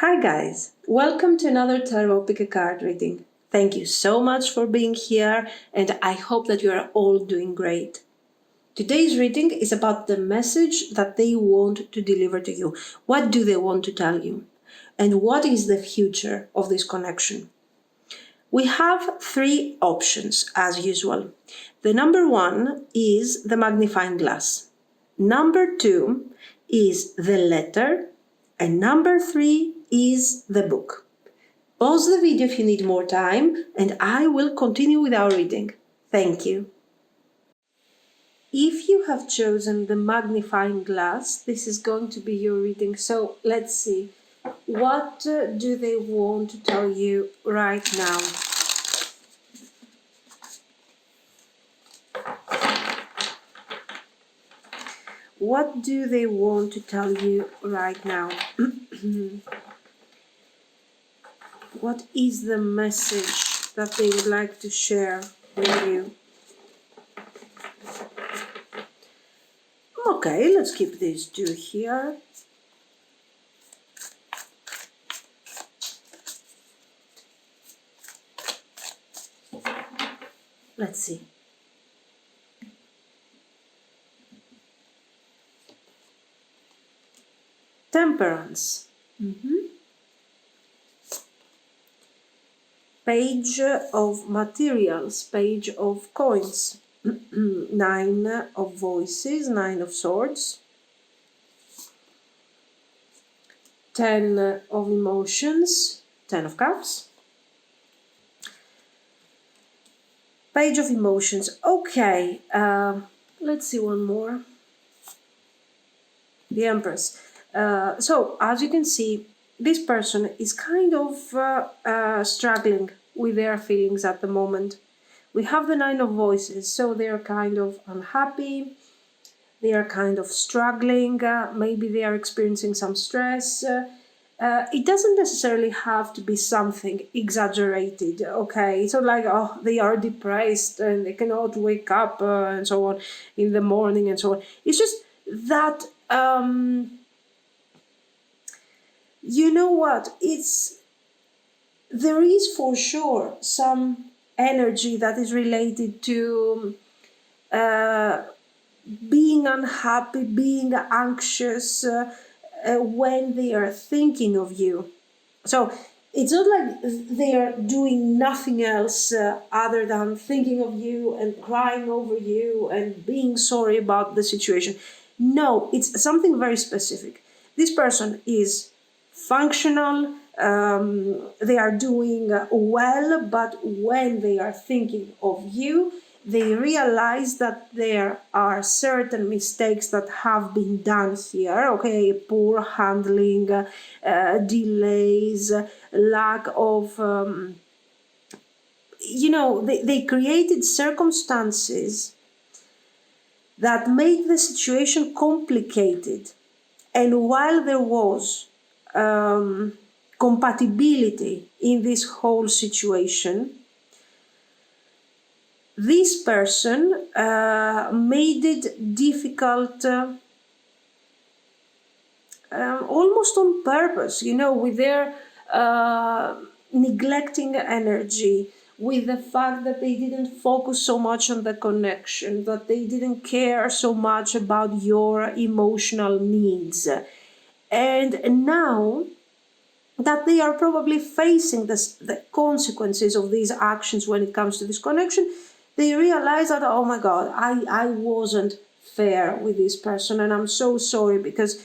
Hi guys, welcome to another Tarot Pick a Card reading. Thank you so much for being here and I hope that you are all doing great. Today's reading is about the message that they want to deliver to you. What do they want to tell you? And what is the future of this connection? We have three options as usual. The number one is the magnifying glass. Number two is the letter. And number three is the book. Pause the video if you need more time and I will continue with our reading. Thank you. If you have chosen the magnifying glass, this is going to be your reading. So let's see. What do they want to tell you right now? What do they want to tell you right now? What is the message that they would like to share with you? Okay, let's keep these two here. Let's see. Temperance. Page of materials, page of coins. Nine of voices, nine of swords. 10 of emotions, 10 of cups. Page of emotions. Okay, let's see one more. The Empress. So, as you can see, this person is kind of struggling with their feelings at the moment. We have the Nine of Voices, so they're kind of unhappy, they are kind of struggling, maybe they are experiencing some stress. It doesn't necessarily have to be something exaggerated, okay? It's not like, oh, they are depressed and they cannot wake up and so on in the morning and so on. It's just that, you know what, there is for sure some energy that is related to being unhappy, being anxious when they are thinking of you. So it's not like they are doing nothing else other than thinking of you and crying over you and being sorry about the situation. No, it's something very specific. This person is functional, they are doing well, but when they are thinking of you, they realize that there are certain mistakes that have been done here, okay, poor handling, delays, lack of, they created circumstances that made the situation complicated. And while there was compatibility in this whole situation, this person made it difficult almost on purpose, with their neglecting energy, with the fact that they didn't focus so much on the connection, that they didn't care so much about your emotional needs. And now that they are probably facing the consequences of these actions when it comes to this connection, they realize that, oh my God, I wasn't fair with this person and I'm so sorry because,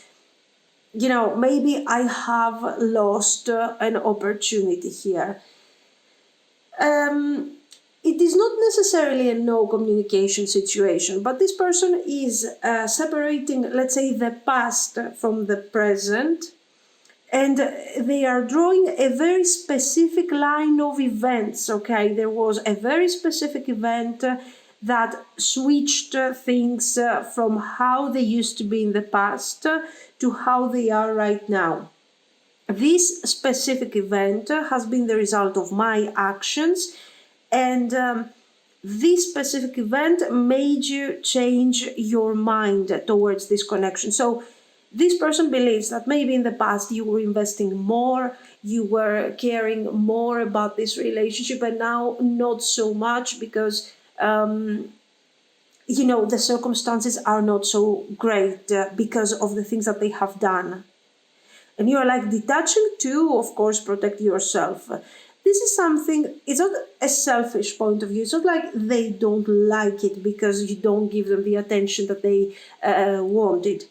maybe I have lost an opportunity here. It is not necessarily a no communication situation, but this person is separating, let's say, the past from the present, and they are drawing a very specific line of events, okay? There was a very specific event that switched things from how they used to be in the past to how they are right now. This specific event has been the result of my actions, and this specific event made you change your mind towards this connection. So this person believes that maybe in the past you were investing more, you were caring more about this relationship, and now not so much because the circumstances are not so great because of the things that they have done. And you're like detaching to, of course, protect yourself. This is something, it's not a selfish point of view. It's not like they don't like it because you don't give them the attention that they wanted.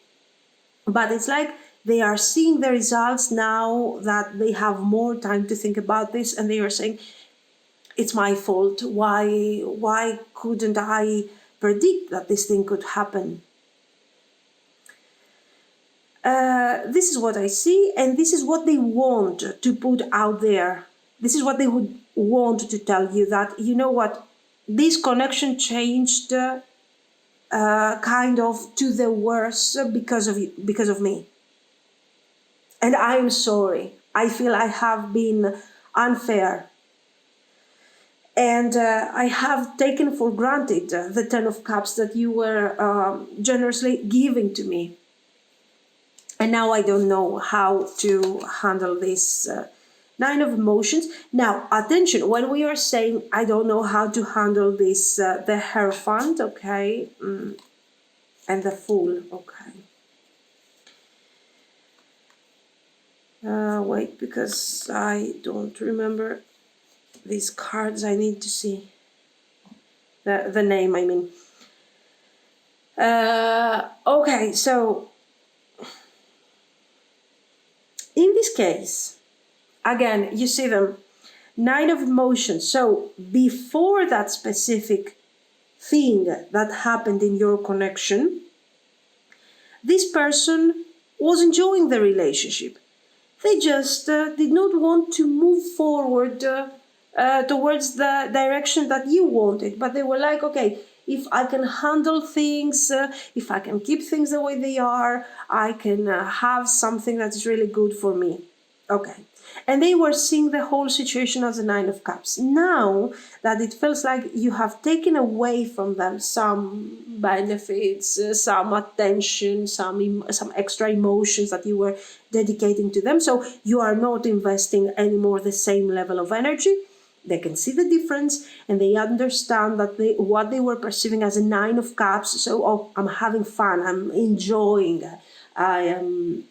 But it's like they are seeing the results now that they have more time to think about this, and they are saying, it's my fault. Why couldn't I predict that this thing could happen? This is what I see, and this is what they want to put out there. This is what they would want to tell you, that, you know what, this connection changed kind of to the worse because of me. And I am sorry. I feel I have been unfair. And I have taken for granted the 10 of Cups that you were generously giving to me. And now I don't know how to handle this 9 of Emotions. Now, attention, when we are saying, I don't know how to handle this, the Hierophant, okay, and the Fool, okay. Wait, because I don't remember these cards. I need to see the name, I mean. Okay, so in this case, again, you see them, 9 of Emotions. So before that specific thing that happened in your connection, this person was enjoying the relationship. They just did not want to move forward towards the direction that you wanted. But they were like, okay, if I can handle things, if I can keep things the way they are, I can have something that is really good for me. Okay. And they were seeing the whole situation as a 9 of Cups. Now that it feels like you have taken away from them some benefits, some attention, some extra emotions that you were dedicating to them. So you are not investing anymore the same level of energy. They can see the difference, and they understand that what they were perceiving as a 9 of Cups. So, oh, I'm having fun. I'm enjoying. I am,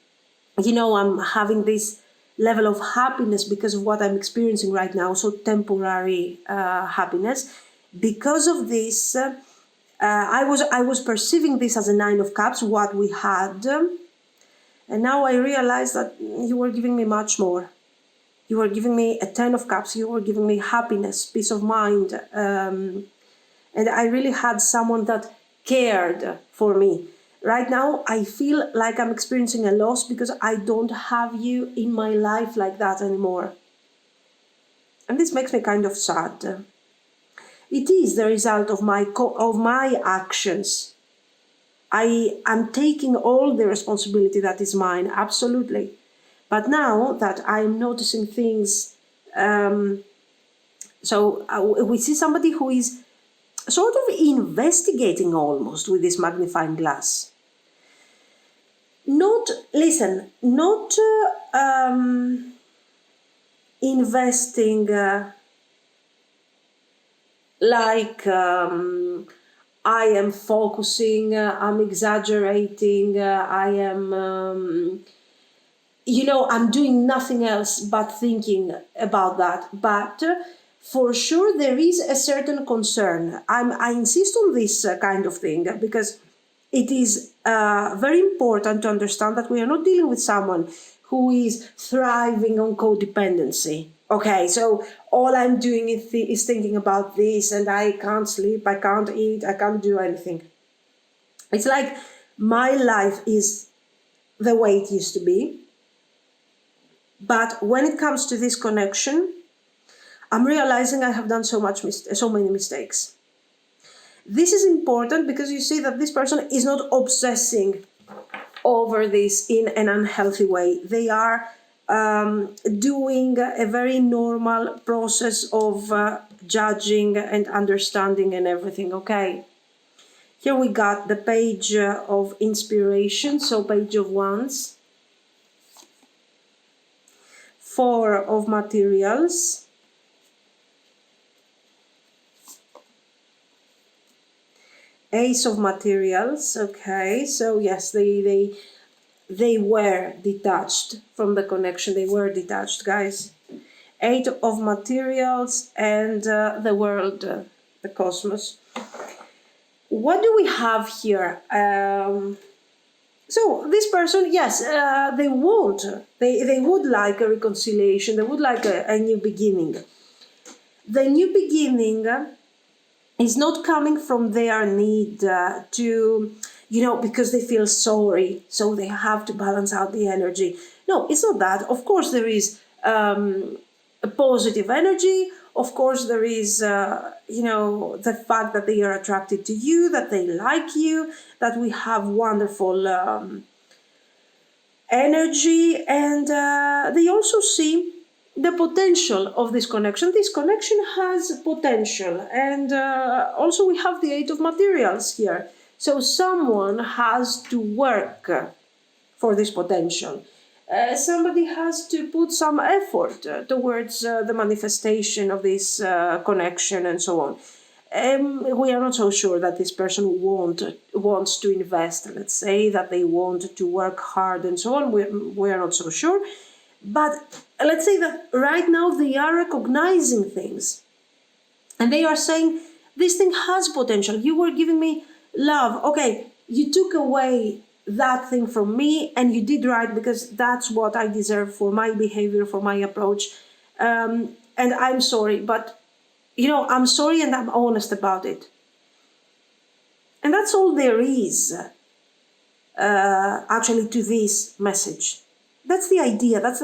I'm having this level of happiness because of what I'm experiencing right now, so temporary happiness. Because of this, I was perceiving this as a 9 of Cups, what we had, and now I realize that you were giving me much more. You were giving me a 10 of Cups. You were giving me happiness, peace of mind, and I really had someone that cared for me. Right now, I feel like I'm experiencing a loss because I don't have you in my life like that anymore. And this makes me kind of sad. It is the result of my actions. I am taking all the responsibility that is mine, absolutely. But now that I'm noticing things, we see somebody who is sort of investigating almost with this magnifying glass. Not investing like I am focusing, I'm exaggerating, I am, I'm doing nothing else but thinking about that. But for sure, there is a certain concern. I insist on this kind of thing because it is very important to understand that we are not dealing with someone who is thriving on codependency. Okay, so all I'm doing is thinking about this, and I can't sleep, I can't eat, I can't do anything. It's like my life is the way it used to be. But when it comes to this connection, I'm realizing I have done so many mistakes. This is important because you see that this person is not obsessing over this in an unhealthy way. They are doing a very normal process of judging and understanding and everything, okay? Here we got the page of inspiration, so page of wands, 4 of materials, ace of materials. Okay, so yes, they were detached from the connection. They were detached, guys. 8 of materials and the world, the cosmos. What do we have here? So this person, yes, they would like a reconciliation. They would like a new beginning. The new beginning is not coming from their need to, because they feel sorry, so they have to balance out the energy. No, it's not that. Of course, there is a positive energy. Of course, there is, the fact that they are attracted to you, that they like you, that we have wonderful energy, and they also see the potential of this connection. This connection has potential, and also we have the 8 of materials here. So someone has to work for this potential. Somebody has to put some effort towards the manifestation of this connection and so on. We are not so sure that this person wants to invest, let's say, that they want to work hard and so on. We are not so sure. But let's say that right now they are recognizing things. And they are saying, this thing has potential. You were giving me love. Okay, you took away that thing from me, and you did right, because that's what I deserve for my behavior, for my approach. And I'm sorry, but I'm sorry, and I'm honest about it. And that's all there is actually to this message. That's the idea. That's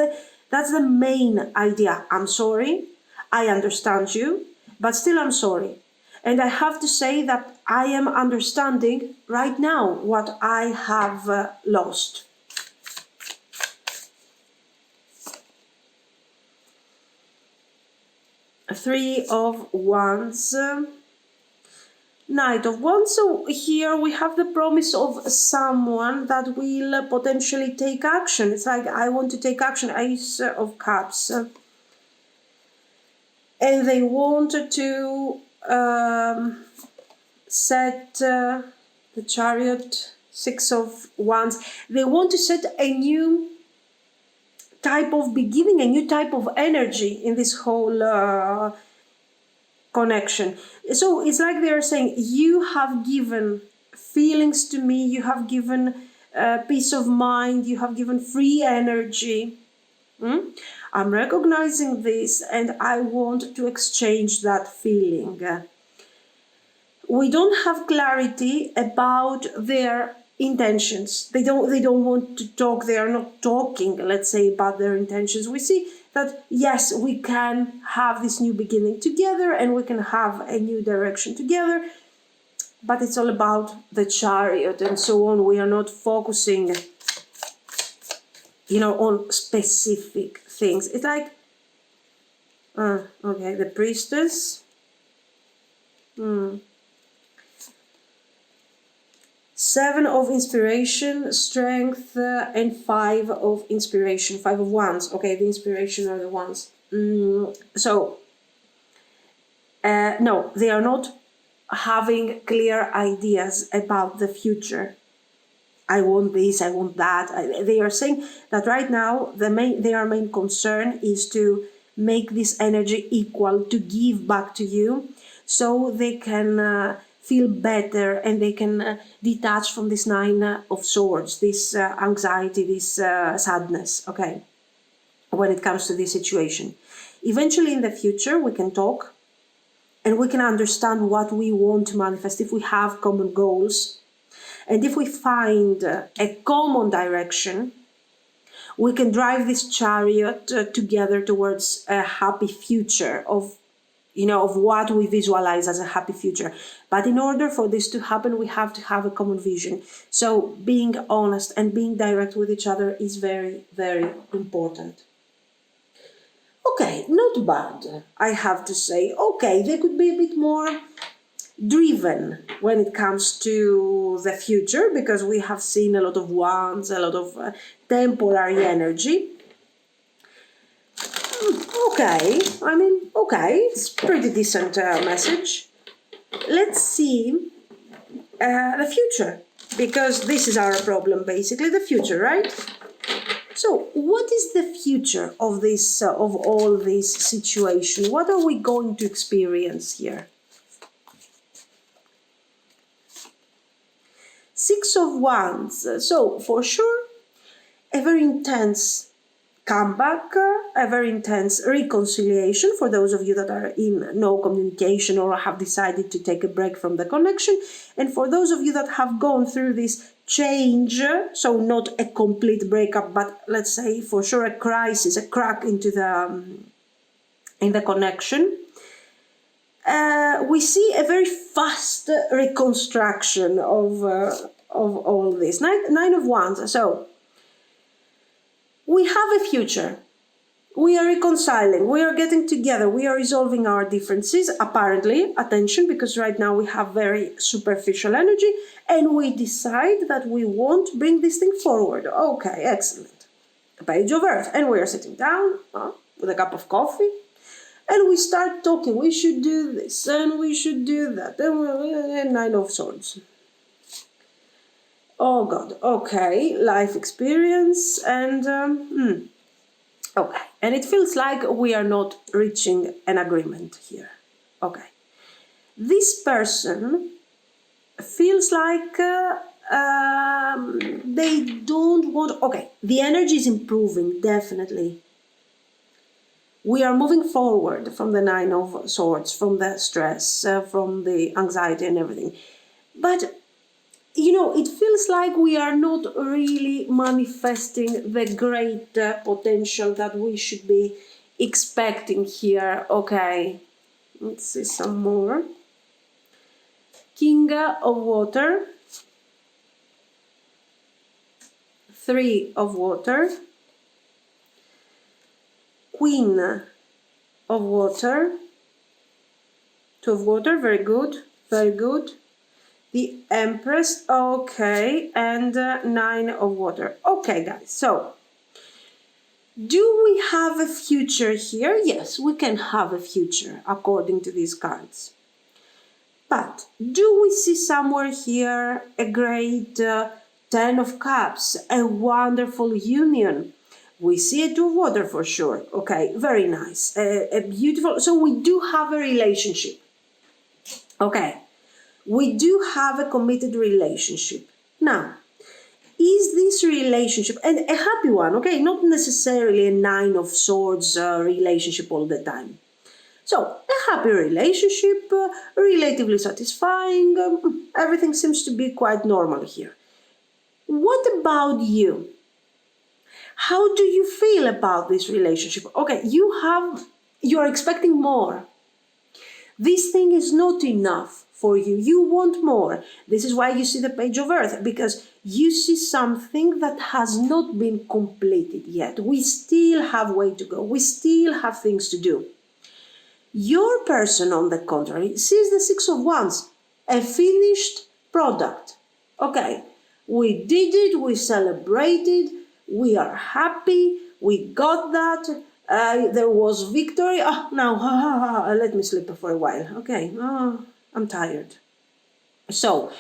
the main idea. I'm sorry. I understand you, but still I'm sorry. And I have to say that I am understanding right now what I have lost. Three of Wands, Knight of Wands. So here we have the promise of someone that will potentially take action. It's like, I want to take action. Ace of Cups. And they want to set the Chariot, 6 of Wands. They want to set a new type of beginning, a new type of energy in this whole connection. So it's like they're saying, you have given feelings to me, you have given peace of mind, you have given free energy. I'm recognizing this, and I want to exchange that feeling. We don't have clarity about their intentions. They don't want to talk. They are not talking, let's say, about their intentions. We see that, yes, we can have this new beginning together, and we can have a new direction together, but it's all about the Chariot and so on. We are not focusing, on specific things. It's like, okay, the Priestess. 7 of inspiration, strength, and 5 of inspiration, 5 of wands. Okay, the inspiration are the ones. No, they are not having clear ideas about the future. I want this, I want that. They are saying that right now their main concern is to make this energy equal, to give back to you, so they can feel better, and they can detach from this 9 of Swords, this anxiety, this sadness, okay, when it comes to this situation. Eventually in the future we can talk, and we can understand what we want to manifest if we have common goals. And if we find a common direction, we can drive this Chariot together towards a happy future of what we visualize as a happy future. But in order for this to happen, we have to have a common vision. So being honest and being direct with each other is very, very important. Okay, not bad, I have to say. Okay, they could be a bit more, driven when it comes to the future, because we have seen a lot of wands, a lot of temporary energy. Okay, I mean, okay, it's pretty decent message. Let's see the future, because this is our problem, basically, the future, right? So, what is the future of this, of all this situation? What are we going to experience here? Six of Wands. So, for sure, a very intense comeback, a very intense reconciliation for those of you that are in no communication or have decided to take a break from the connection. And for those of you that have gone through this change, so not a complete breakup, but let's say for sure a crisis, a crack into in the connection, we see a very fast reconstruction of all this. Nine of Wands. So we have a future. We are reconciling. We are getting together. We are resolving our differences, apparently. Attention, because right now we have very superficial energy, and we decide that we won't bring this thing forward. Okay, excellent. Page of Earth. And we are sitting down with a cup of coffee, and we start talking. We should do this, and we should do that. And Nine of Swords. Oh God, okay, life experience, and okay, and it feels like we are not reaching an agreement here. Okay, this person feels like they don't want. Okay, the energy is improving, definitely. We are moving forward from the Nine of Swords, from the stress, from the anxiety and everything, but you know, it feels like we are not really manifesting the great potential that we should be expecting here. Okay, let's see some more. King of Water, Three of Water, Queen of Water, Two of Water, very good, very good. The Empress, okay, and Nine of Water. Okay, guys, so do we have a future here? Yes, we can have a future according to these cards. But do we see somewhere here a great Ten of Cups, a wonderful union? We see a Two of Water for sure. Okay, very nice. A beautiful, so we do have a relationship. Okay. We do have a committed relationship. Now, is this relationship, and a happy one, okay, not necessarily a Nine of Swords relationship all the time. So, a happy relationship, relatively satisfying, everything seems to be quite normal here. What about you? How do you feel about this relationship? Okay, you are expecting more. This thing is not enough for you. You want more. This is why you see the Page of Earth, because you see something that has not been completed yet. We still have way to go. We still have things to do. Your person, on the contrary, sees the Six of Wands, a finished product. Okay, we did it, we celebrated, we are happy, we got that. There was victory. Now, let me sleep for a while. Okay, I'm tired. So,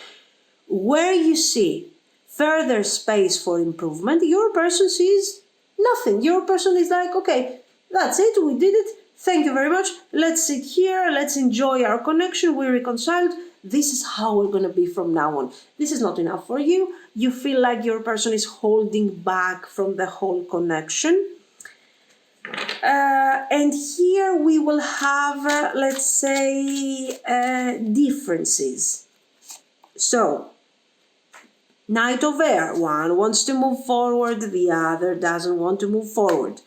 where you see further space for improvement, your person sees nothing. Your person is like, okay, that's it, we did it. Thank you very much. Let's sit here, let's enjoy our connection. We reconciled. This is how we're going to be from now on. This is not enough for you. You feel like your person is holding back from the whole connection. And here we will have, let's say, differences. So, Knight of Air, one wants to move forward, the other doesn't want to move forward.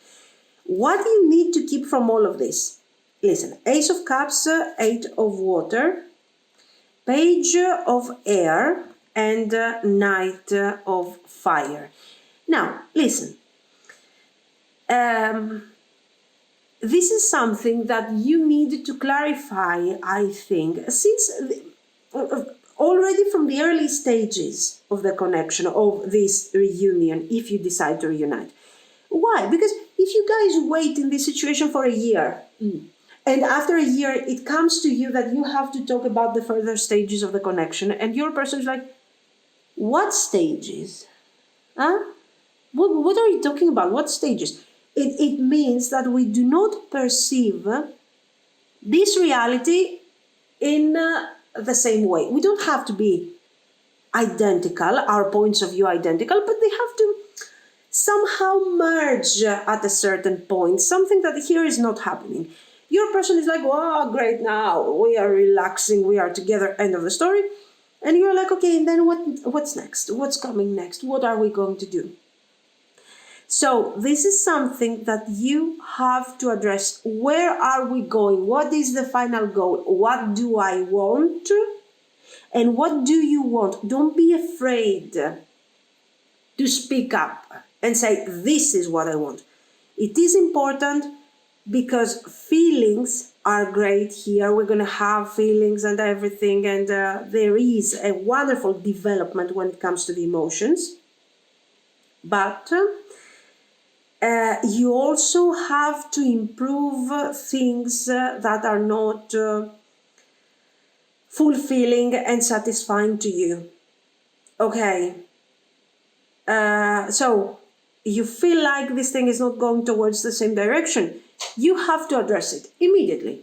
What do you need to keep from all of this? Listen, Ace of Cups, Eight of Water, Page of Air, and Knight of Fire. Now, listen. This is something that you need to clarify, I think, since already from the early stages of the connection, of this reunion, if you decide to reunite. Why? Because if you guys wait in this situation for a year, and after a year it comes to you that you have to talk about the further stages of the connection, and your person is like, what stages? Huh? What are you talking about? What stages? It means that we do not perceive this reality in the same way. We don't have to be identical, our points of view identical, but they have to somehow merge at a certain point, something that here is not happening. Your person is like, wow, great, now we are relaxing, we are together, end of the story. And you're like, okay, and then what's next? What's coming next? What are we going to do? So this is something that you have to address. Where are we going? What is the final goal? What do I want? And what do you want? Don't be afraid to speak up and say, this is what I want. It is important because feelings are great here. We're going to have feelings and everything. And there is a wonderful development when it comes to the emotions. But you also have to improve things that are not fulfilling and satisfying to you. Okay. So you feel like this thing is not going towards the same direction. You have to address it immediately.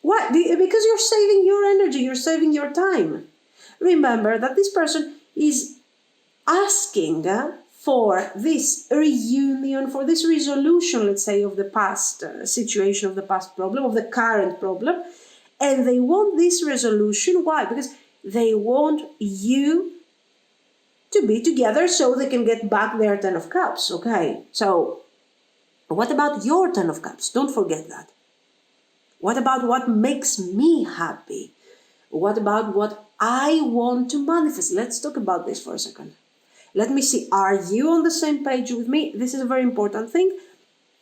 Why? Because you're saving your energy, you're saving your time. Remember that this person is asking for this reunion, for this resolution, let's say, of the past situation, of the past problem, of the current problem. And they want this resolution. Why? Because they want you to be together so they can get back their 10 of Cups. Okay, so what about your 10 of Cups? Don't forget that. What about what makes me happy? What about what I want to manifest? Let's talk about this for a second. Let me see, are you on the same page with me? This is a very important thing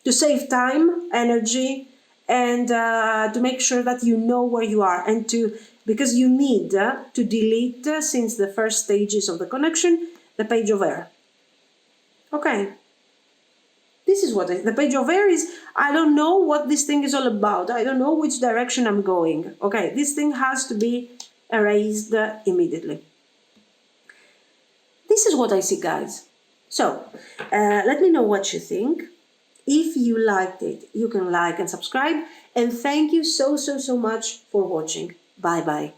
to save time, energy, and to make sure that you know where you are, and because you need to delete since the first stages of the connection, the page of air. Okay. This is what the page of air is. I don't know what this thing is all about. I don't know which direction I'm going. Okay, this thing has to be erased immediately. This is what I see, guys. So, let me know what you think. If you liked it, you can like and subscribe. And thank you so much for watching. Bye-bye.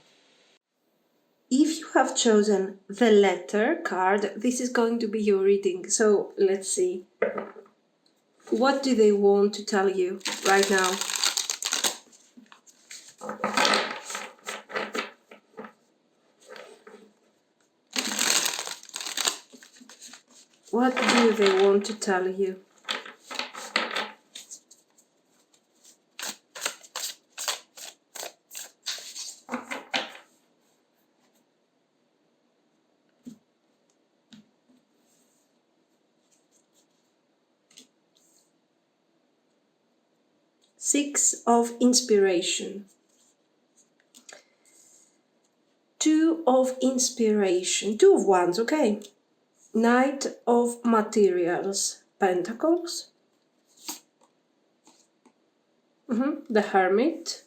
If you have chosen the letter card, this is going to be your reading. So, let's see. What do they want to tell you right now? What do they want to tell you? Six of Inspiration. Two of Inspiration. Two of Wands, okay. Knight of Materials. Pentacles. The Hermit.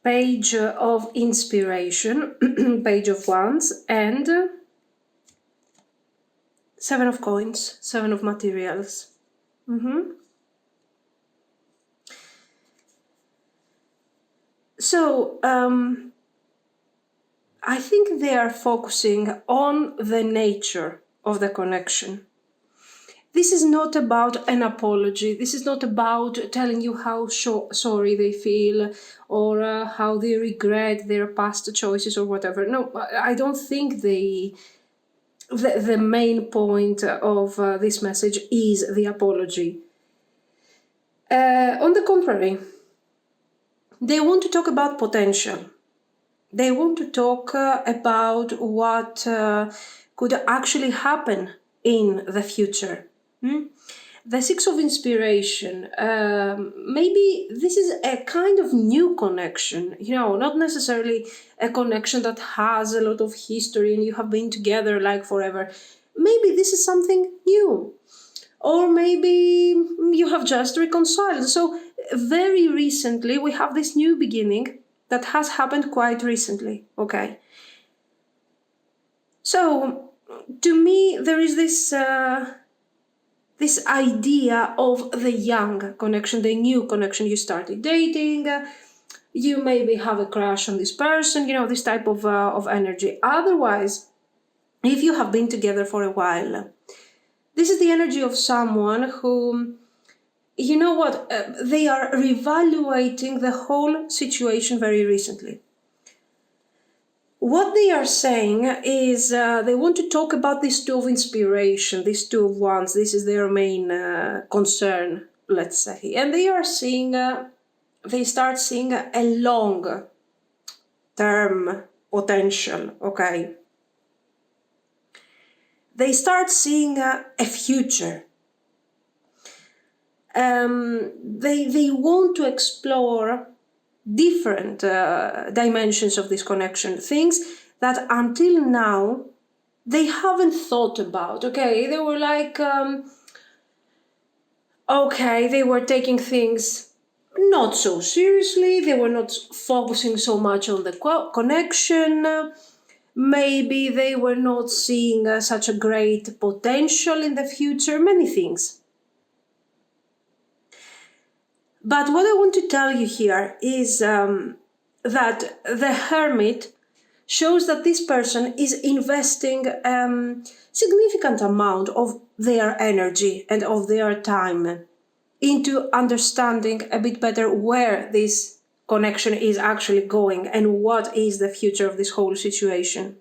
Page of Inspiration. Page of Wands. And Seven of Coins. Seven of Materials. So, I think they are focusing on the nature of the connection. This is not about an apology. This is not about telling you how sorry they feel or how they regret their past choices or whatever. No, I don't think the main point of this message is the apology. On the contrary, they want to talk about potential. They want to talk about what could actually happen in the future. The Six of Inspiration, maybe this is a kind of new connection, not necessarily a connection that has a lot of history and you have been together like forever. Maybe this is something new. Or maybe you have just reconciled. So very recently we have this new beginning that has happened quite recently, okay? So to me there is this idea of the young connection, the new connection. You started dating, you maybe have a crush on this person, this type of energy. Otherwise, if you have been together for a while, this is the energy of someone who, they are reevaluating the whole situation very recently. What they are saying is they want to talk about this Two of Inspiration, this Two of Wands. This is their main concern, let's say. And they are seeing, they start seeing a long-term potential, okay? They start seeing a future. They want to explore different dimensions of this connection, things that until now they haven't thought about. Okay, they were like, they were taking things not so seriously, they were not focusing so much on the connection. Maybe they were not seeing such a great potential in the future, many things. But what I want to tell you here is that the Hermit shows that this person is investing significant amount of their energy and of their time into understanding a bit better where this connection is actually going and what is the future of this whole situation.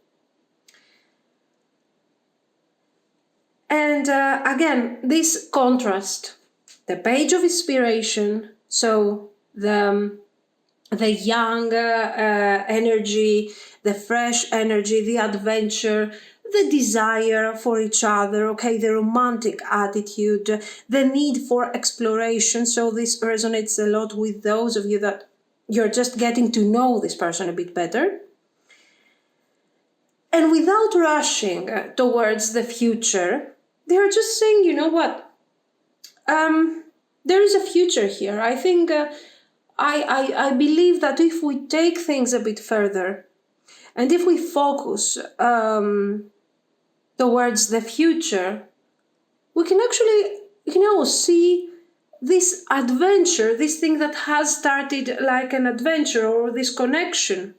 And again, this contrast, the Page of Inspiration, so the young energy, the fresh energy, the adventure, the desire for each other, okay, the romantic attitude, the need for exploration. So this resonates a lot with those of you that you're just getting to know this person a bit better. And without rushing towards the future, they're just saying, you know what, there is a future here. I think, I believe that if we take things a bit further, and if we focus towards the future, we can actually, see this adventure, this thing that has started like an adventure or this connection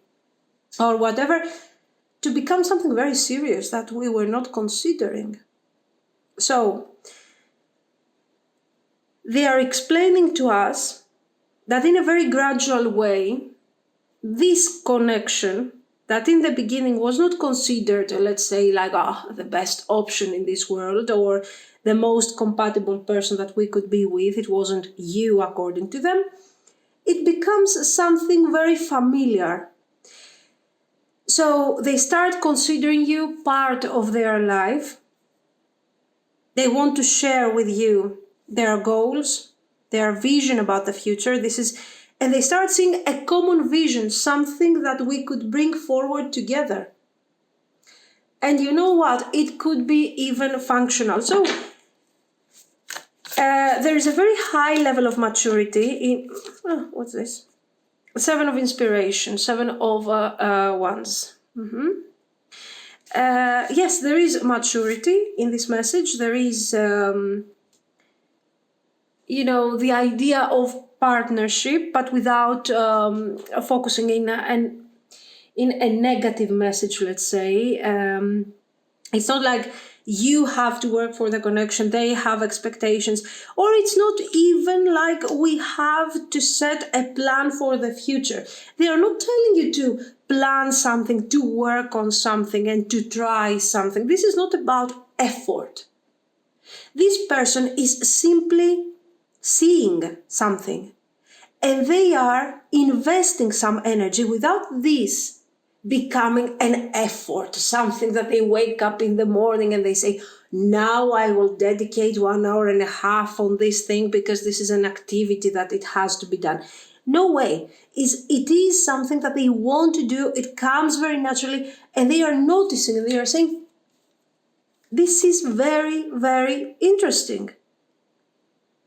or whatever, to become something very serious that we were not considering. So, they are explaining to us that in a very gradual way, this connection that in the beginning was not considered, let's say, like the best option in this world or the most compatible person that we could be with, it wasn't you according to them, it becomes something very familiar. So they start considering you part of their life. They want to share with you their goals, their vision about the future. And they start seeing a common vision, something that we could bring forward together. And you know what? It could be even functional. So there is a very high level of maturity in, what's this? Seven of Inspiration, Seven of Wands. Yes, there is maturity in this message. There is, the idea of partnership, but without focusing in a negative message, let's say. It's not like you have to work for the connection, they have expectations, or it's not even like we have to set a plan for the future. They are not telling you to plan something, to work on something, and to try something. This is not about effort. This person is simply seeing something, and they are investing some energy. Without this becoming an effort, something that they wake up in the morning and they say, now I will dedicate 1.5 hours on this thing because this is an activity that it has to be done. No way. It is something that they want to do. It comes very naturally, and they are noticing and they are saying, this is very, very interesting.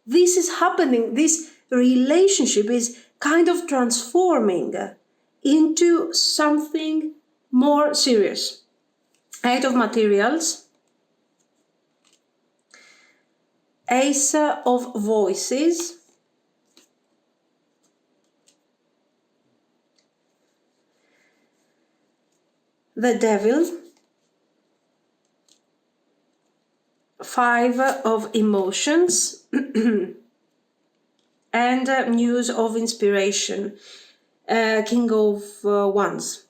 This is happening. This relationship is kind of transforming into something more serious. Eight of Materials, Ace of Voices, the Devil, Five of Emotions, and Muse of Inspiration, King of Wands.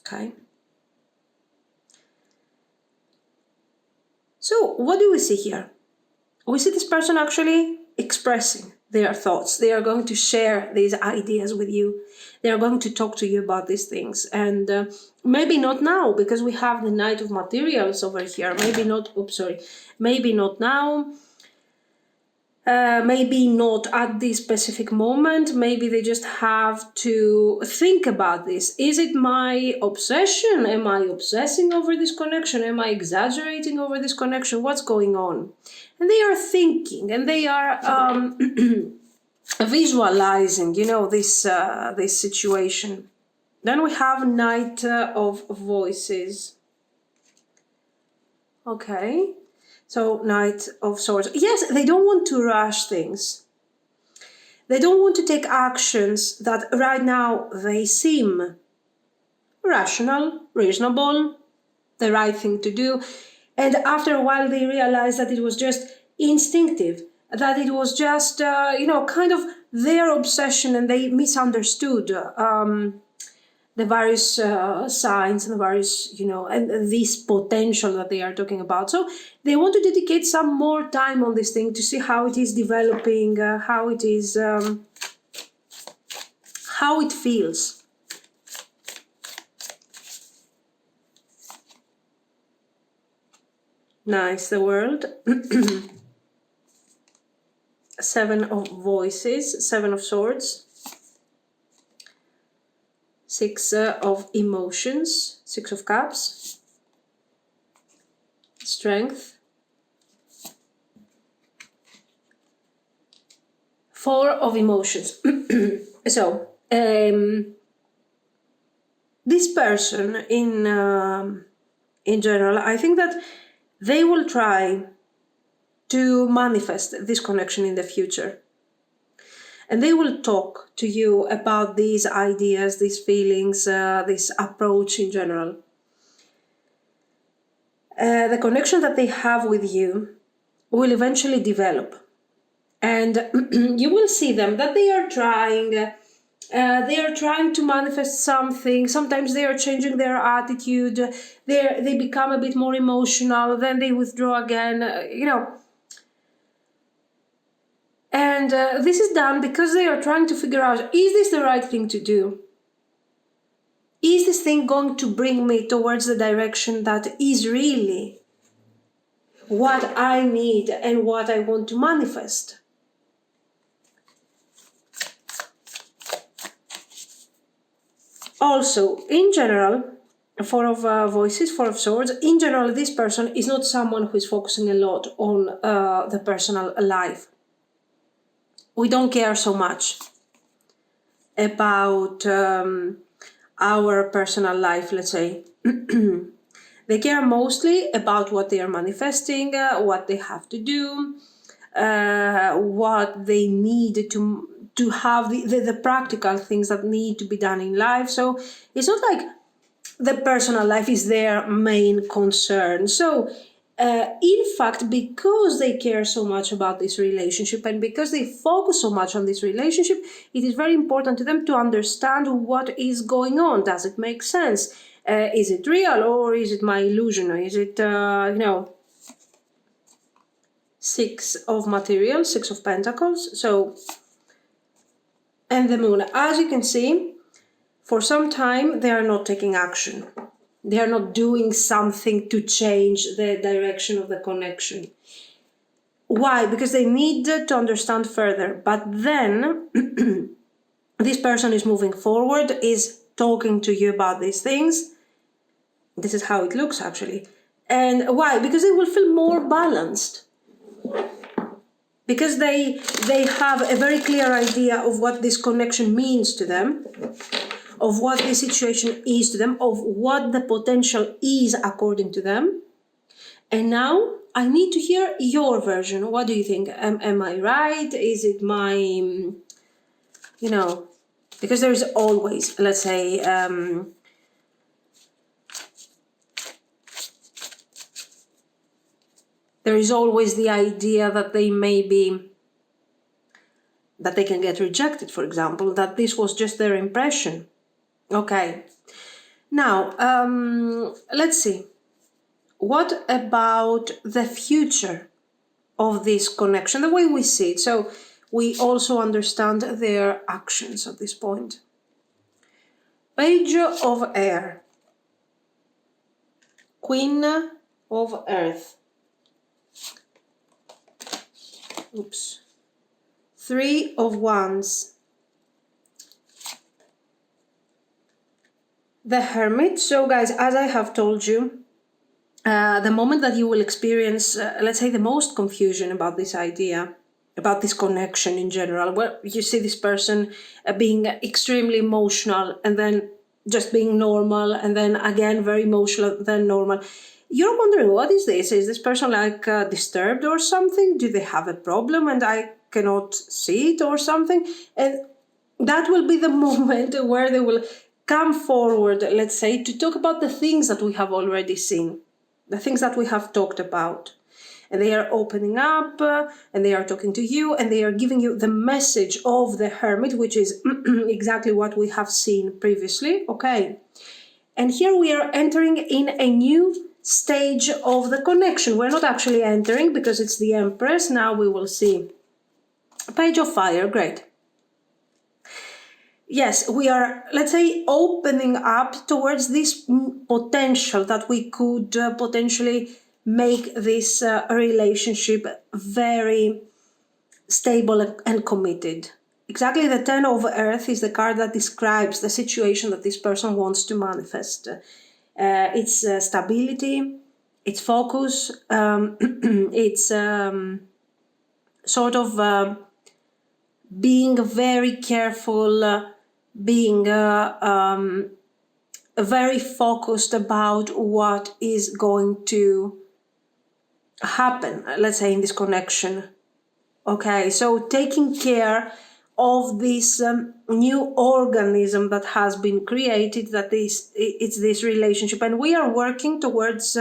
Okay. So what do we see here? We see this person actually expressing their thoughts. They are going to share these ideas with you. They are going to talk to you about these things. And maybe not now, because we have the Knight of Materials over here. Maybe not, maybe not now. Maybe not at this specific moment. Maybe they just have to think about this. Is it my obsession? Am I obsessing over this connection? Am I exaggerating over this connection? What's going on? And they are thinking, and they are visualizing, this situation. Then we have Knight of Voices. Okay. So, Knight of Swords. Yes, they don't want to rush things. They don't want to take actions that right now they seem rational, reasonable, the right thing to do. And after a while they realize that it was just instinctive, that it was just, kind of their obsession, and they misunderstood the various signs and the various, and this potential that they are talking about. So they want to dedicate some more time on this thing to see how it is developing, how it is, how it feels. Nice, the World. Seven of Voices, Seven of Swords. Six of Emotions, Six of Cups, Strength, Four of Emotions. So, this person in general, I think that they will try to manifest this connection in the future. And they will talk to you about these ideas, these feelings, this approach in general. The connection that they have with you will eventually develop. And you will see them that they are trying to manifest something. Sometimes they are changing their attitude. They become a bit more emotional, then they withdraw again, And this is done because they are trying to figure out, is this the right thing to do? Is this thing going to bring me towards the direction that is really what I need and what I want to manifest? Also, in general, Four of Voices, Four of Swords, in general, this person is not someone who is focusing a lot on the personal life. We don't care so much about our personal life, let's say. They care mostly about what they are manifesting, what they have to do, what they need to have, the practical things that need to be done in life. So it's not like the personal life is their main concern. So in fact, because they care so much about this relationship and because they focus so much on this relationship, it is very important to them to understand what is going on. Does it make sense? Is it real, or is it my illusion? Or is it, Six of Materials, Six of Pentacles. So, and the Moon. As you can see, for some time, they are not taking action. They are not doing something to change the direction of the connection. Why? Because they need to understand further. But then this person is moving forward, is talking to you about these things. This is how it looks actually. And why? Because they will feel more balanced. Because they have a very clear idea of what this connection means to them, of what the situation is to them, of what the potential is according to them. And now I need to hear your version. What do you think? Am I right? Is it my, because there is always, let's say, there is always the idea that they can get rejected, for example, that this was just their impression. Okay. Now, let's see. What about the future of this connection, the way we see it? So we also understand their actions at this point. Page of Air. Queen of Earth. Oops. 3 of Wands. The Hermit. So guys, as I have told you, the moment that you will experience, let's say, the most confusion about this idea, about this connection in general, where you see this person being extremely emotional and then just being normal, and then again very emotional, then normal. You're wondering, what is this? Is this person like disturbed or something? Do they have a problem and I cannot see it or something? And that will be the moment where they will come forward, let's say, to talk about the things that we have already seen, the things that we have talked about. And they are opening up and they are talking to you and they are giving you the message of the Hermit, which is exactly what we have seen previously. Okay. And here we are entering in a new stage of the connection. We're not actually entering because it's the Empress. Now we will see. Page of Fire. Great. Yes, we are, let's say, opening up towards this potential that we could potentially make this relationship very stable and committed. Exactly, the Ten of Earth is the card that describes the situation that this person wants to manifest. It's stability, it's focus, it's sort of being very careful, being very focused about what is going to happen, let's say, in this connection. Okay, so taking care of this new organism that has been created, that is, it's this relationship, and we are working towards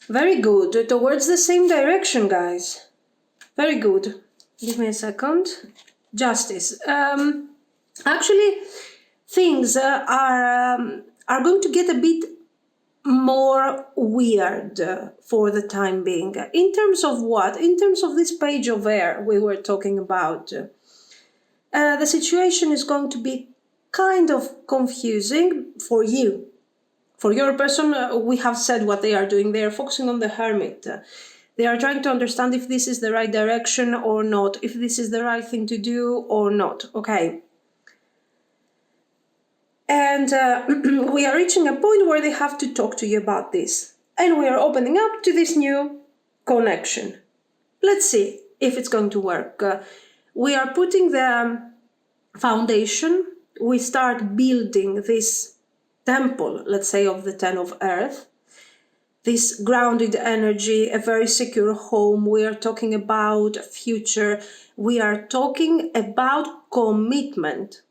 very good, towards the same direction, guys. Very good. Give me a second. Justice. Actually, things are going to get a bit more weird for the time being. In terms of what? In terms of this Page of Air we were talking about. The situation is going to be kind of confusing for you. For your person, we have said what they are doing. They are focusing on the Hermit. They are trying to understand if this is the right direction or not, if this is the right thing to do or not. Okay. And we are reaching a point where they have to talk to you about this. And we are opening up to this new connection. Let's see if it's going to work. We are putting the foundation. We start building this temple, let's say, of the Ten of Earth. This grounded energy, a very secure home. We are talking about future. We are talking about commitment.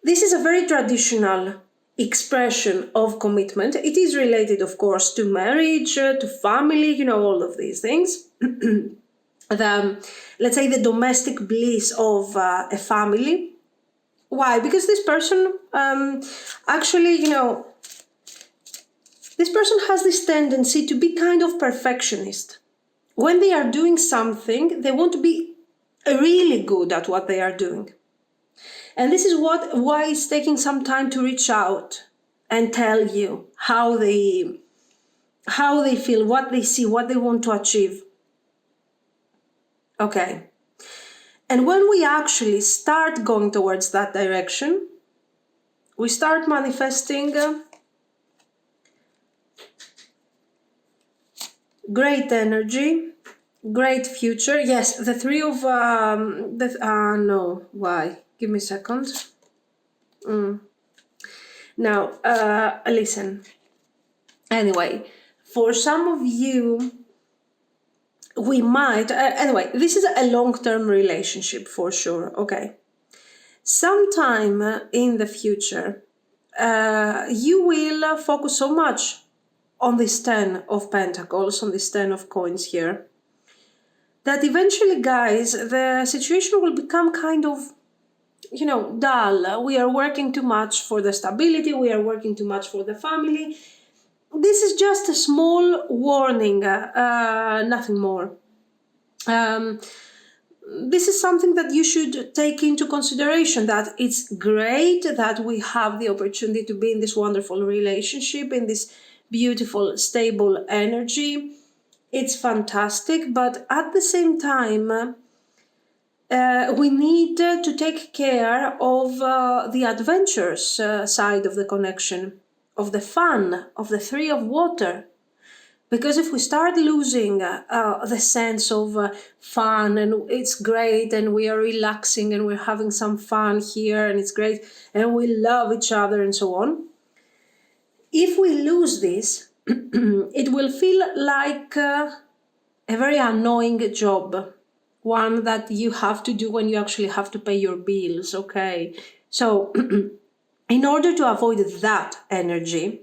This is a very traditional expression of commitment. It is related, of course, to marriage, to family, all of these things. Let's say the domestic bliss of a family. Why? Because this person actually, this person has this tendency to be kind of perfectionist. When they are doing something, they want to be really good at what they are doing. And this is why it's taking some time to reach out and tell you how they feel, what they see, what they want to achieve. Okay. And when we actually start going towards that direction, we start manifesting great energy, great future. Yes, the three of no, why? Give me a second. Now, listen. Anyway, for some of you, we might, anyway, this is a long-term relationship for sure, okay? Sometime in the future, you will focus so much on this 10 of Pentacles, on this 10 of coins here, that eventually, guys, the situation will become kind of, dull. We are working too much for the stability, we are working too much for the family. This is just a small warning, nothing more. This is something that you should take into consideration, that it's great that we have the opportunity to be in this wonderful relationship, in this beautiful, stable energy. It's fantastic, but at the same time, we need to take care of the adventurous side of the connection, of the fun, of the three of water. Because if we start losing the sense of fun, and it's great, and we are relaxing, and we're having some fun here, and it's great, and we love each other, and so on. If we lose this, it will feel like a very annoying job, one that you have to do when you actually have to pay your bills, okay? So, in order to avoid that energy,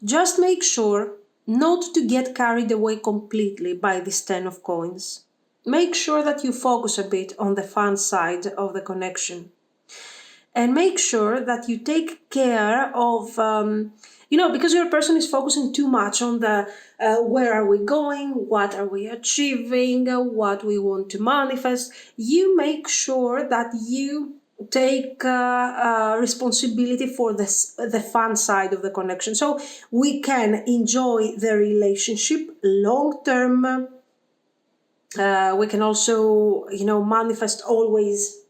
just make sure not to get carried away completely by this 10 of coins. Make sure that you focus a bit on the fun side of the connection. And make sure that you take care of, because your person is focusing too much on the where are we going, what are we achieving, what we want to manifest. You make sure that you take responsibility for the fun side of the connection, so we can enjoy the relationship long term. We can also, manifest always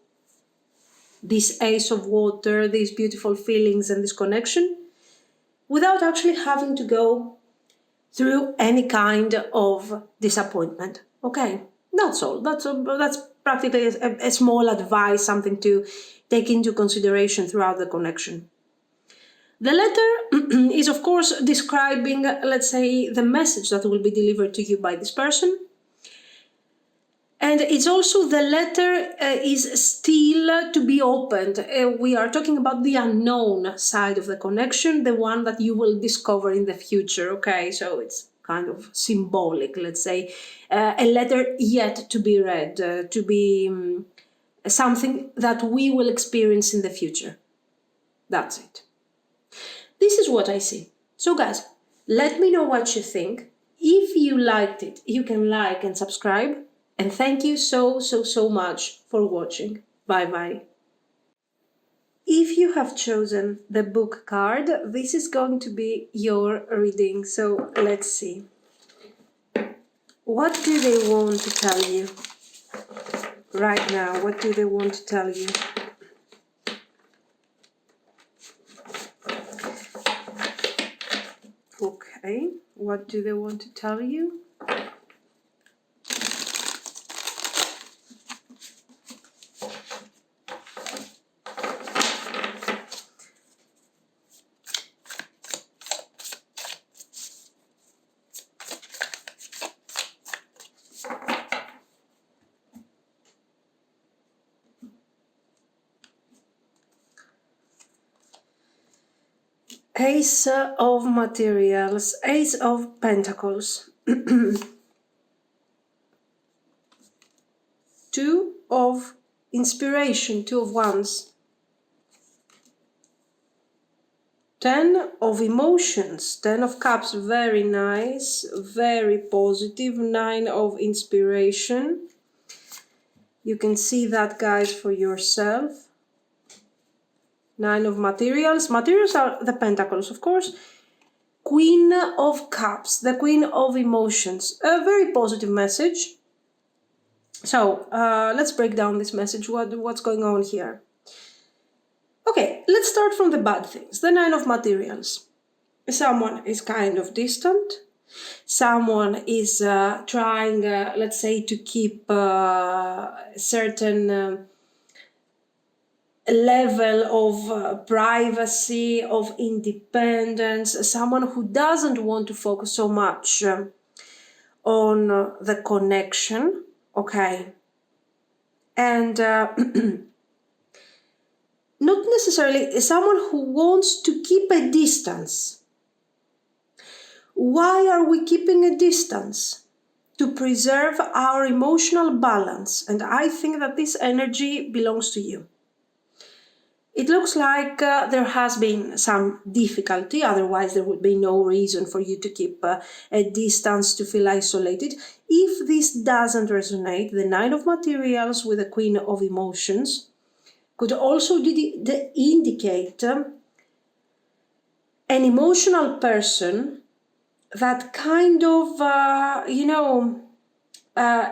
this ace of water, these beautiful feelings and this connection, without actually having to go through any kind of disappointment. Okay, that's all. That's practically a small advice, something to take into consideration throughout the connection. The letter is, of course, describing, let's say, the message that will be delivered to you by this person. And it's also, the letter is still to be opened. We are talking about the unknown side of the connection, the one that you will discover in the future, okay? So it's kind of symbolic, let's say. A letter yet to be read, to be something that we will experience in the future. That's it. This is what I see. So guys, let me know what you think. If you liked it, you can like and subscribe. And thank you so much for watching. Bye-bye. If you have chosen the book card, this is going to be your reading. So let's see. What do they want to tell you right now? What do they want to tell you? Okay, what do they want to tell you? Ace of Materials, Ace of Pentacles, Two of Inspiration, Two of Wands, 10 of Emotions, 10 of Cups, very nice, very positive, 9 of Inspiration. You can see that, guys, for yourself. Nine of Materials. Materials are the Pentacles, of course. Queen of Cups, the Queen of Emotions. A very positive message. So let's break down this message. What's going on here? Okay, let's start from the bad things. The Nine of Materials. Someone is kind of distant. Someone is trying, let's say, to keep certain level of privacy, of independence. Someone who doesn't want to focus so much on the connection, okay? And not necessarily someone who wants to keep a distance. Why are we keeping a distance? To preserve our emotional balance. And I think that this energy belongs to you. It looks like there has been some difficulty, otherwise there would be no reason for you to keep a distance, to feel isolated. If this doesn't resonate, the Nine of Materials with the Queen of Emotions could also indicate an emotional person that kind of,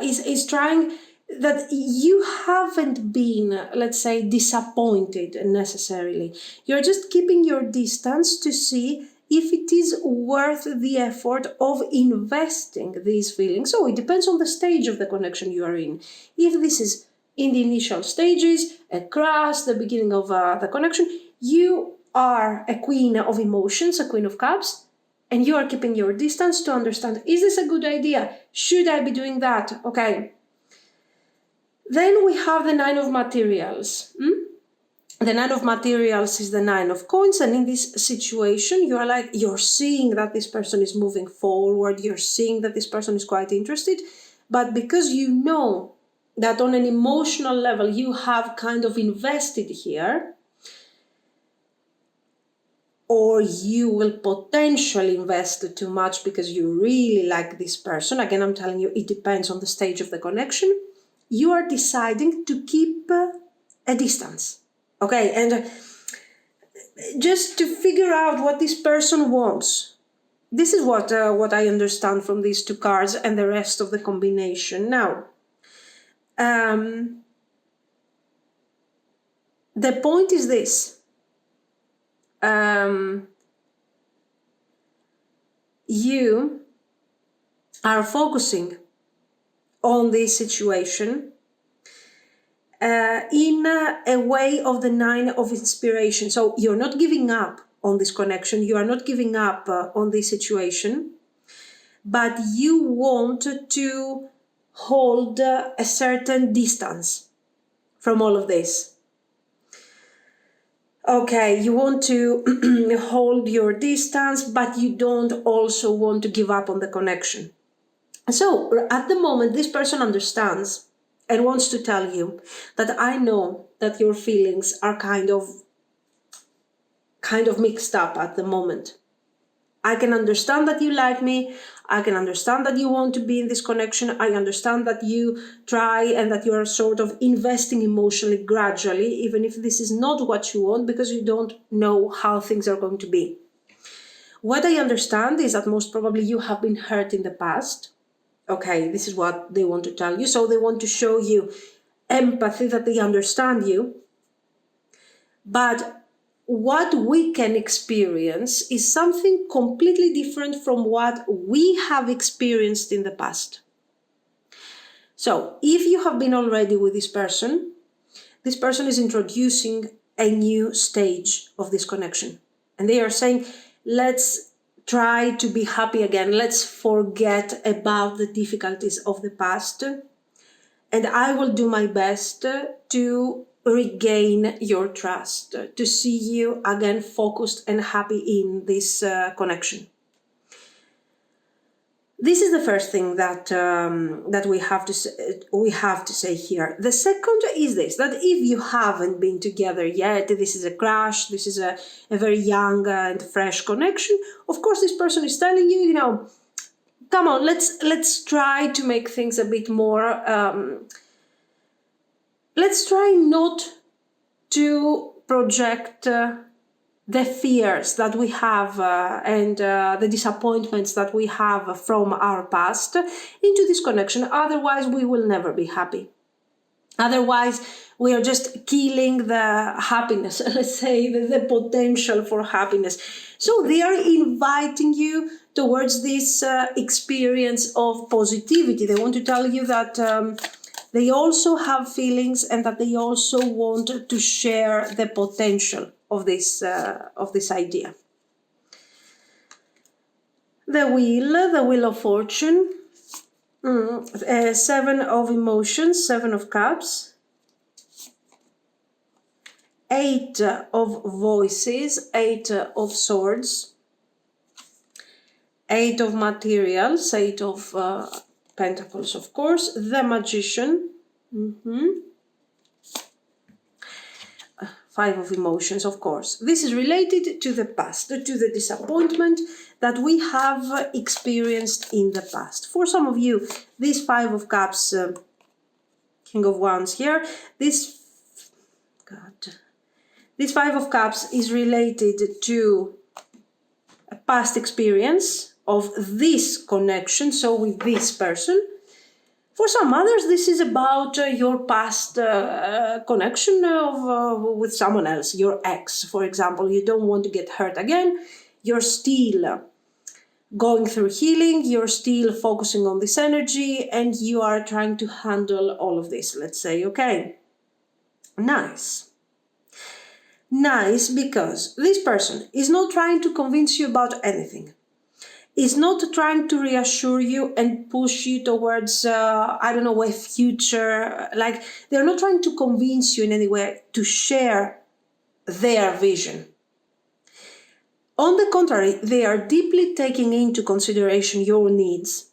is trying, that you haven't been, let's say, disappointed necessarily. You're just keeping your distance to see if it is worth the effort of investing these feelings. So it depends on the stage of the connection you are in. If this is in the initial stages, a crush, the beginning of the connection, you are a Queen of Emotions, a Queen of Cups, and you are keeping your distance to understand, is this a good idea? Should I be doing that? Okay. Then we have the Nine of Materials. The Nine of Materials is the Nine of Coins, and in this situation, you're seeing that this person is moving forward, you're seeing that this person is quite interested, but because you know that on an emotional level you have kind of invested here, or you will potentially invest too much because you really like this person. Again, I'm telling you, it depends on the stage of the connection. You are deciding to keep a distance. Okay, and just to figure out what this person wants. This is what I understand from these two cards and the rest of the combination. Now, the point is this. You are focusing on this situation in a way of the Nine of Inspiration. So you're not giving up on this connection, you are not giving up on this situation, but you want to hold a certain distance from all of this. Okay, you want to hold your distance, but you don't also want to give up on the connection. So at the moment, this person understands and wants to tell you that I know that your feelings are kind of mixed up at the moment. I can understand that you like me. I can understand that you want to be in this connection. I understand that you try and that you are sort of investing emotionally gradually, even if this is not what you want, because you don't know how things are going to be. What I understand is that most probably you have been hurt in the past. Okay, this is what they want to tell you. So they want to show you empathy, that they understand you. But what we can experience is something completely different from what we have experienced in the past. So if you have been already with this person is introducing a new stage of this connection. And they are saying, let's try to be happy again. Let's forget about the difficulties of the past. And I will do my best to regain your trust, to see you again focused and happy in this connection. This is the first thing that we have to say here. The second is this: that if you haven't been together yet, this is a crush, this is a very young and fresh connection. Of course, this person is telling you, come on, let's try to make things a bit more. Let's try not to project the fears that we have and the disappointments that we have from our past into this connection. Otherwise, we will never be happy. Otherwise, we are just killing the happiness, let's say, the potential for happiness. So they are inviting you towards this experience of positivity. They want to tell you that they also have feelings and that they also want to share the potential of this idea. The Wheel of Fortune, Seven of Emotions, Seven of Cups, Eight of Voices, Eight of Swords, Eight of Materials, Eight of Pentacles, of course, the Magician, Five of Emotions, of course. This is related to the past, to the disappointment that we have experienced in the past. For some of you, this Five of Cups, King of Wands here, this Five of Cups is related to a past experience of this connection, so with this person. For some others, this is about your past connection with someone else, your ex, for example. You don't want to get hurt again. You're still going through healing. You're still focusing on this energy, and you are trying to handle all of this, let's say. Okay, nice. Nice, because this person is not trying to convince you about anything. Is not trying to reassure you and push you towards, a future. Like, they're not trying to convince you in any way to share their vision. On the contrary, they are deeply taking into consideration your needs.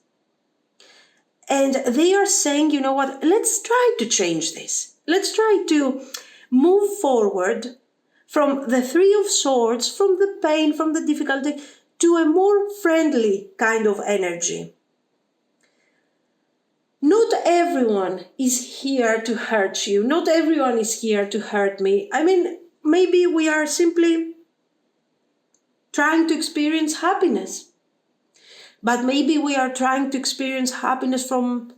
And they are saying, you know what, let's try to change this. Let's try to move forward from the Three of Swords, from the pain, from the difficulty, to a more friendly kind of energy. Not everyone is here to hurt you. Not everyone is here to hurt me. I mean, maybe we are simply trying to experience happiness. But maybe we are trying to experience happiness from,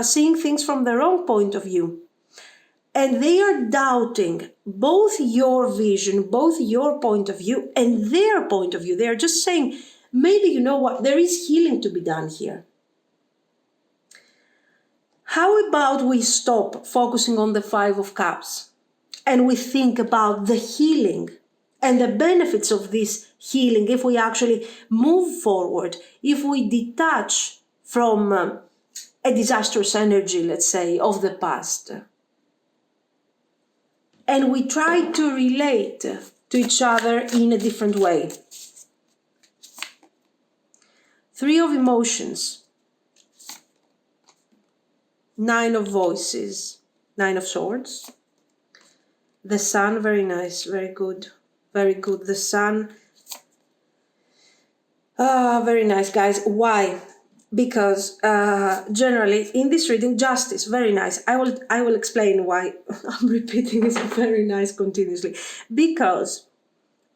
seeing things from the wrong point of view. And they are doubting both your vision, both your point of view and their point of view. They are just saying, maybe, you know what, there is healing to be done here. How about we stop focusing on the Five of Cups and we think about the healing and the benefits of this healing if we actually move forward, if we detach from a disastrous energy, let's say, of the past. And we try to relate to each other in a different way. Three of Emotions, Nine of Voices, Nine of Swords. The Sun, very nice, very good, very good. The Sun, very nice, guys. Why? Because generally in this reading, Justice, very nice. I will explain why I'm repeating this very nice continuously. Because,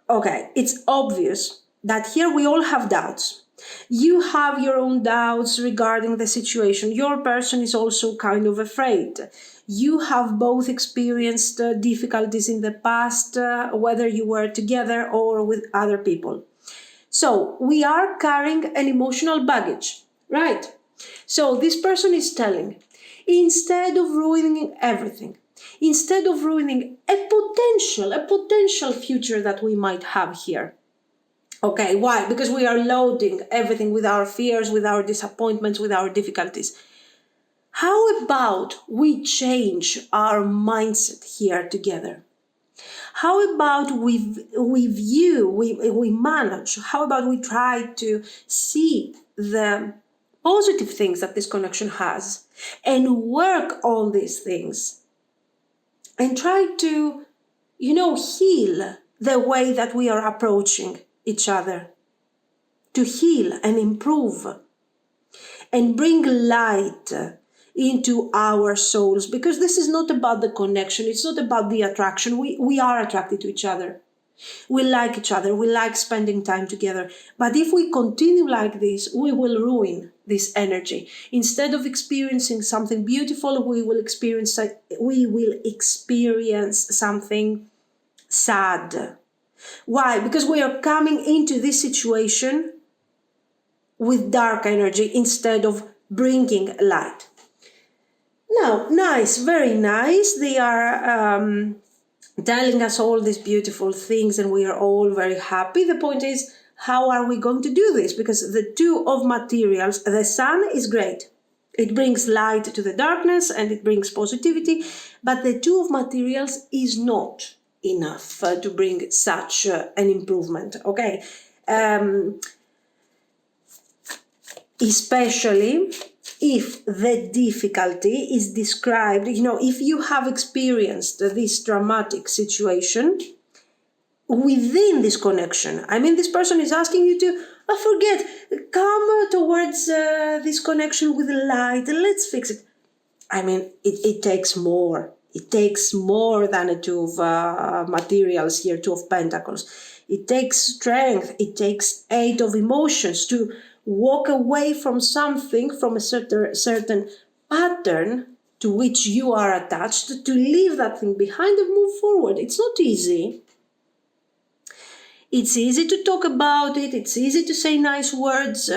okay, it's obvious that here we all have doubts. You have your own doubts regarding the situation. Your person is also kind of afraid. You have both experienced difficulties in the past, whether you were together or with other people. So we are carrying an emotional baggage. Right. So this person is telling, instead of ruining everything, instead of ruining a potential future that we might have here. Okay, why? Because we are loading everything with our fears, with our disappointments, with our difficulties. How about we change our mindset here together? How about we manage, how about we try to see the positive things that this connection has and work on these things and try to, heal the way that we are approaching each other, to heal and improve and bring light into our souls, because this is not about the connection. It's not about the attraction. We are attracted to each other. We like each other. We like spending time together. But if we continue like this, we will ruin this energy. Instead of experiencing something beautiful, we will experience something sad. Why? Because we are coming into this situation with dark energy instead of bringing light. Now, nice, very nice. They are telling us all these beautiful things and we are all very happy. The point is, how are we going to do this? Because the two of materials, the sun is great. It brings light to the darkness and it brings positivity, but the two of materials is not enough to bring such an improvement, okay? Especially if the difficulty is described, if you have experienced this dramatic situation within this connection. I mean, this person is asking you to come towards this connection with light, let's fix it. I mean, it takes more. It takes more than a two of materials here, two of pentacles. It takes strength. It takes 8 of emotions to walk away from something, from a certain pattern to which you are attached, to leave that thing behind and move forward. It's not easy. It's easy to talk about it. It's easy to say nice words.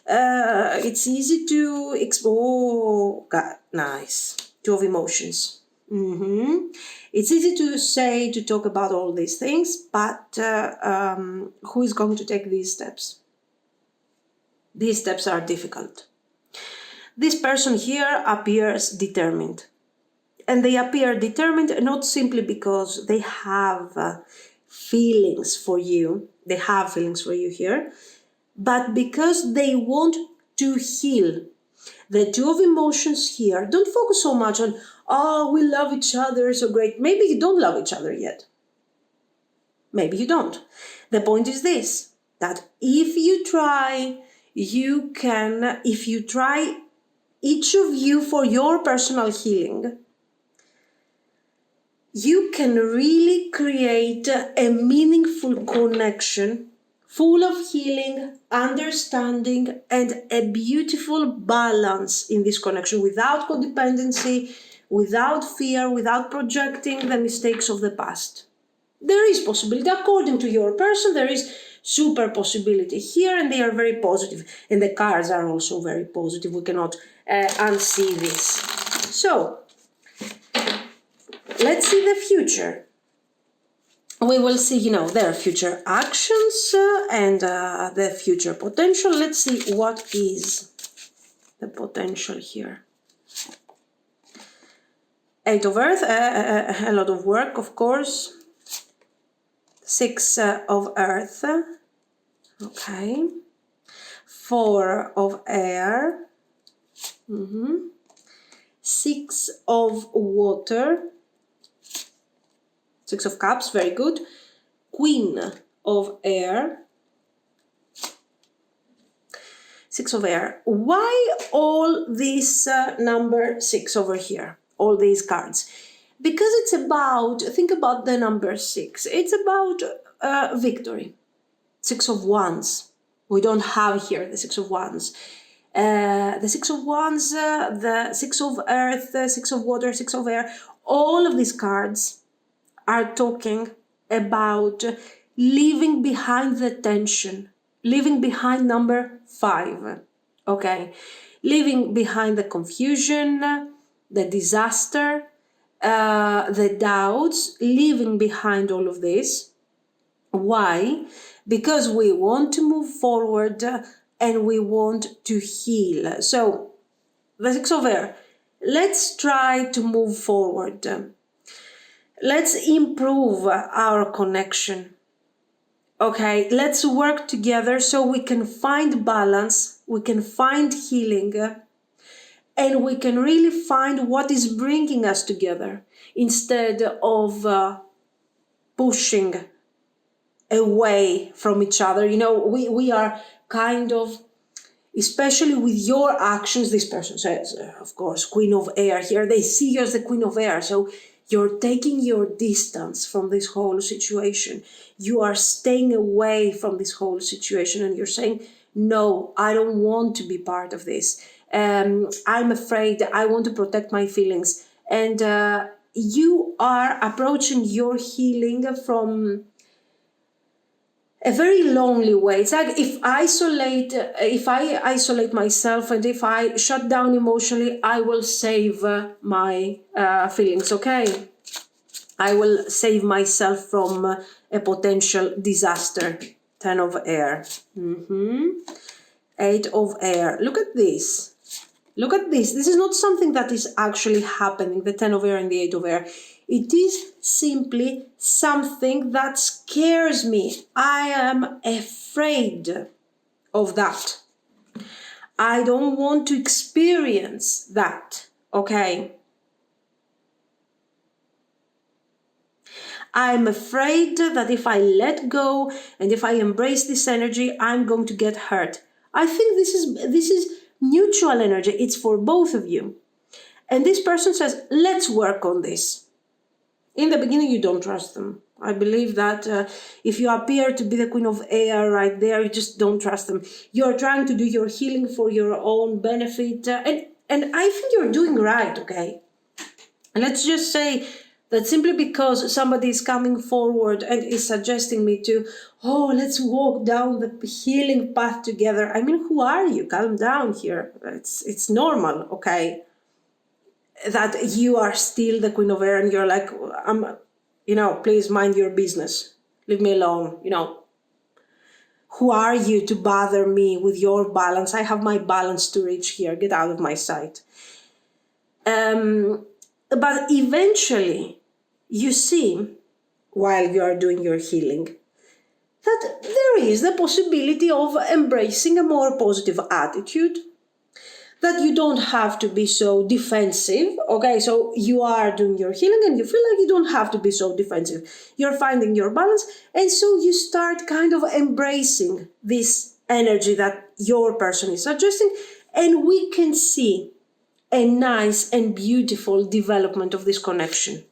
It's easy to oh, God, nice. 2 of emotions. It's easy to talk about all these things, but who is going to take these steps? These steps are difficult. This person here appears determined. And they appear determined not simply because they have feelings for you. They have feelings for you here. But because they want to heal. The 2 of emotions here, don't focus so much on, we love each other, so great. Maybe you don't love each other yet. Maybe you don't. The point is this, that if you try, you can, if you try each of you for your personal healing, you can really create a meaningful connection full of healing, understanding, and a beautiful balance in this connection without codependency, without fear, without projecting the mistakes of the past. There is possibility. According to your person, there is super possibility here, and they are very positive. And the cards are also very positive. We cannot unsee this. So, let's see the future. We will see, their future actions and the future potential. Let's see what is the potential here. 8 of Earth, a lot of work, of course. 6 of Earth, okay. 4 of Air, 6 of Water, 6 of Cups, very good. Queen of Air, 6 of Air. Why all this number 6 over here? All these cards? Because it's about, think about the number 6. It's about victory. 6 of Wands. We don't have here the 6 of Wands. The 6 of Wands, the 6 of Earth, the 6 of Water, 6 of Air. All of these cards are talking about leaving behind the tension, leaving behind number 5, okay? Leaving behind the confusion, the disaster, the doubts, leaving behind all of this. Why? Because we want to move forward and we want to heal. So, the 6 of Air, let's try to move forward. Let's improve our connection. Okay, let's work together so we can find balance, we can find healing, and we can really find what is bringing us together instead of pushing away from each other. We are kind of, especially with your actions. This person says, of course, Queen of Air here. They see you as the Queen of Air. So you're taking your distance from this whole situation. You are staying away from this whole situation and you're saying, no, I don't want to be part of this. I'm afraid. I want to protect my feelings. And you are approaching your healing from a very lonely way. It's like if I isolate myself and if I shut down emotionally, I will save my feelings, okay? I will save myself from a potential disaster. 10 of Air. 8 of Air. Look at this. Look at this. This is not something that is actually happening, the 10 of Air and the 8 of Air. It is simply something that scares me. I am afraid of that. I don't want to experience that, okay? I'm afraid that if I let go and if I embrace this energy, I'm going to get hurt. I think this is mutual energy. It's for both of you. And this person says, let's work on this. In the beginning, you don't trust them. I believe that if you appear to be the Queen of Air right there, you just don't trust them. You're trying to do your healing for your own benefit. And I think you're doing right, okay? And let's just say that simply because somebody is coming forward and is suggesting me to, oh, let's walk down the healing path together. I mean, who are you? Calm down here. It's normal, okay? That you are still the Queen of Air and you're like, please mind your business. Leave me alone, Who are you to bother me with your balance? I have my balance to reach here. Get out of my sight. But eventually, you see, while you are doing your healing, that there is the possibility of embracing a more positive attitude, that you don't have to be so defensive, okay? So you are doing your healing and you feel like you don't have to be so defensive. You're finding your balance, and so you start kind of embracing this energy that your person is suggesting, and we can see a nice and beautiful development of this connection.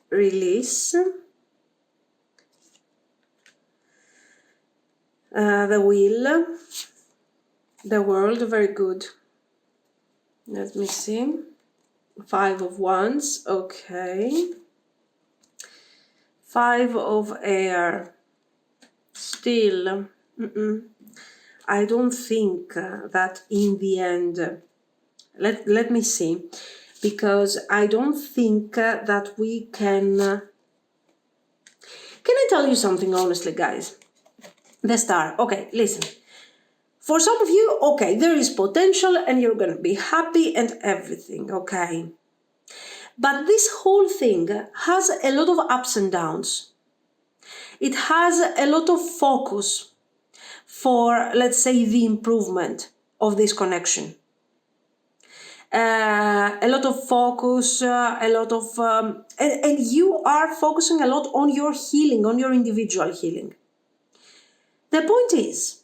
Release. The Wheel. The World, very good. Let me see. 5 of Wands, okay. 5 of Air. Still, I don't think that in the end, let me see, because I don't think that we can I tell you something honestly, guys? The Star, okay, listen. For some of you, okay, there is potential and you're going to be happy and everything, okay? But this whole thing has a lot of ups and downs. It has a lot of focus for, let's say, the improvement of this connection. A lot of focus, and you are focusing a lot on your healing, on your individual healing. The point is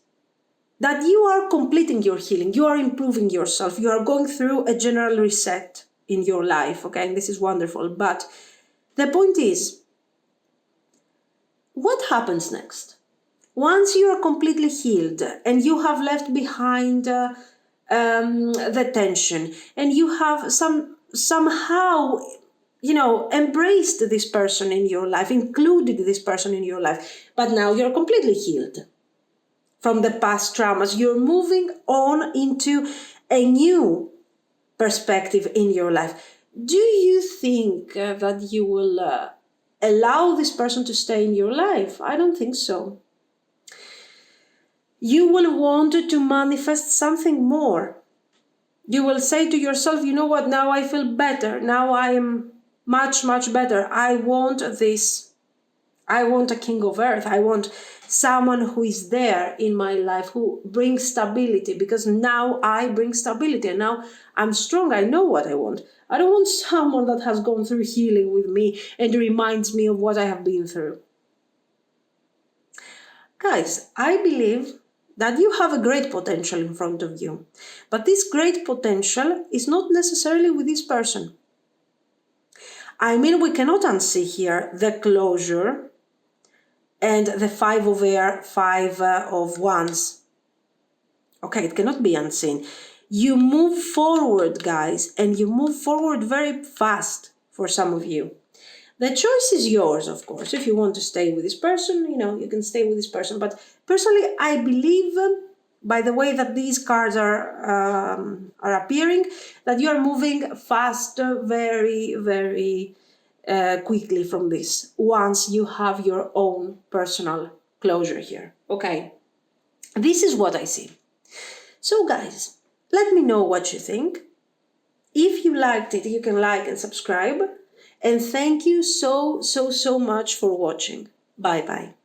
that you are completing your healing, you are improving yourself, you are going through a general reset in your life, okay? And this is wonderful. But the point is, what happens next? Once you are completely healed and you have left behind the tension and you have somehow, embraced this person in your life, included this person in your life, but now you're completely healed from the past traumas. You're moving on into a new perspective in your life. Do you think that you will allow this person to stay in your life? I don't think so. You will want to manifest something more. You will say to yourself, you know what, now I feel better. Now I am much, much better. I want this. I want a King of Earth. I want someone who is there in my life, who brings stability, because now I bring stability and now I'm strong. I know what I want. I don't want someone that has gone through healing with me and reminds me of what I have been through. Guys, I believe that you have a great potential in front of you, but this great potential is not necessarily with this person. I mean, we cannot unsee here the closure and the 5 of air, 5 of wands. Okay, it cannot be unseen. You move forward, guys, and you move forward very fast for some of you. The choice is yours, of course. If you want to stay with this person, you can stay with this person. But personally, I believe, by the way that these cards are appearing, that you are moving fast, very, very quickly from this, once you have your own personal closure here. Okay, this is what I see. So guys, let me know what you think. If you liked it, you can like and subscribe. And thank you so much for watching. Bye bye.